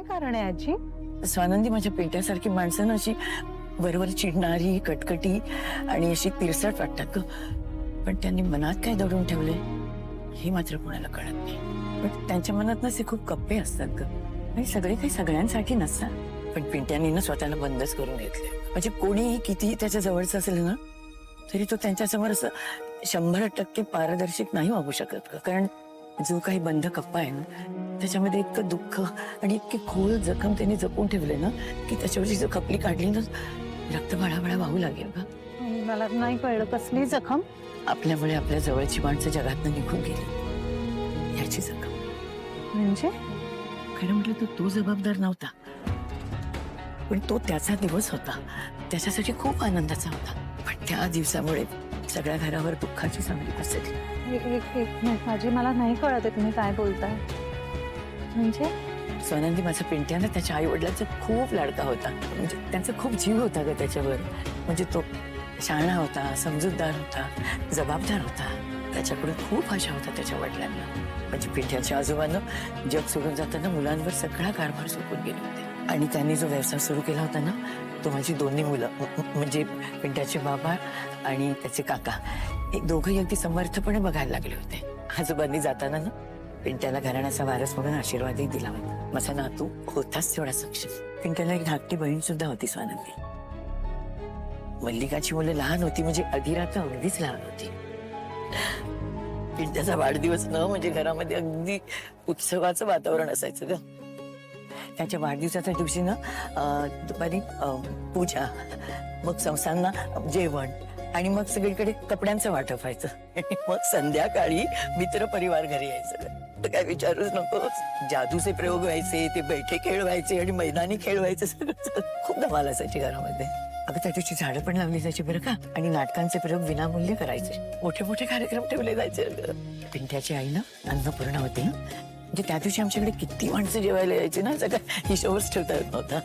काय कारण आहे आजी? स्वानंदी माझ्या पेट्यासारखी माणसं ना अशी वरवर चिडणारी कटकटी आणि अशी तिरसट वाटतात ग. पण त्यांनी मनात काय दडून ठेवले हे मात्र कोणाला कळत नाही. पण त्यांच्या मनात नसे खूप कप्पे असतात ग. आणि सगळे काही सगळ्यांसाठी नसतात. पण पिंट्यांनी ना स्वतःला बंदच करून घेतले. म्हणजे कोणीही कितीही त्याच्या जवळचं असेल ना तरी तो त्यांच्यासमोर असं 100% पारदर्शक नाही वागू शकत ग. कारण जो काही बंद कप्पा आहे ना त्याच्यामध्ये इतकं दुःख आणि इतकी खोल जखम त्यांनी जपून ठेवले ना की त्याच्यावरची जर खपली काढली ना रक्त भळाभळा वाहू लागेल ग. मला नाही कळलं, कसली जखम? आपल्यामुळे आपल्या जवळची माणसं जगातनं निघून गेली याची जखम. म्हणजे खरं म्हटलं तर तो जबाबदार नव्हता, पण तो त्याचा दिवस होता, त्याच्यासाठी खूप आनंदाचा होता. पण त्या दिवसामुळे सगळ्या घरावर दुःखाची सावली पसरली. एक मिनिट आजी, मला नाही कळत आहे तुम्ही काय बोलताय. म्हणजे स्वानंदी माझा पिंट्यानं त्याच्या आई वडिलांचा खूप लाडका होता. म्हणजे त्यांचा खूप जीव होता ग त्याच्यावर. म्हणजे तो शहाणा होता, समजूतदार होता, जबाबदार होता. त्याच्याकडून खूप आशा होता त्याच्या वडिलांना. म्हणजे पिंट्याच्या आजोबांना जग सोडून जाताना मुलांवर सगळा कारभार सोपून गेले होते. आणि त्यांनी जो व्यवसाय सुरू केला होता ना तो माझी दोन्ही मुलं म्हणजे पिंट्याचे बाबा आणि त्याचे काका हे दोघंही अगदी समर्थपणे बघायला लागले होते. आजोबांनी जाताना ना पिंट्याला घराण्याचा वारस म्हणून आशीर्वादही दिला होता. माझा नातू होताच तेवढा सक्षम. पिंट्याला एक धाकटी बहीण सुद्धा होती स्वानंदी. मल्लिकाची मुलं लहान होती, म्हणजे अधिरा तर अगदीच लहान होती. पिंट्याचा वाढदिवस न म्हणजे घरामध्ये अगदी उत्सवाचं वातावरण असायचं ग. त्याच्या वाढदिवसाच्या दिवशी ना दुपारी पूजा, मग संस्थांना जेवण आणि मग सगळीकडे कपड्यांचं वाटप व्हायचं. मग संध्याकाळी मित्र परिवार घरी यायचं. तर काय विचारूच नकोस. जादूचे प्रयोग व्हायचे, ते बैठे खेळ व्हायचे आणि मैदानी खेळ व्हायचे. सगळं खूप धमाल असायची घरामध्ये. अगं त्या दिवशी झाडं पण लावली जायची बरं का. आणि नाटकांचे प्रयोग विनामूल्य करायचे. मोठे मोठे कार्यक्रम ठेवले जायचे. पिंट्याची आई ना अन्नपूर्णा होती. म्हणजे त्या दिवशी आमच्याकडे किती माणसं जेवायला यायची ना, सगळं हिशोबच ठेवता येत नव्हता.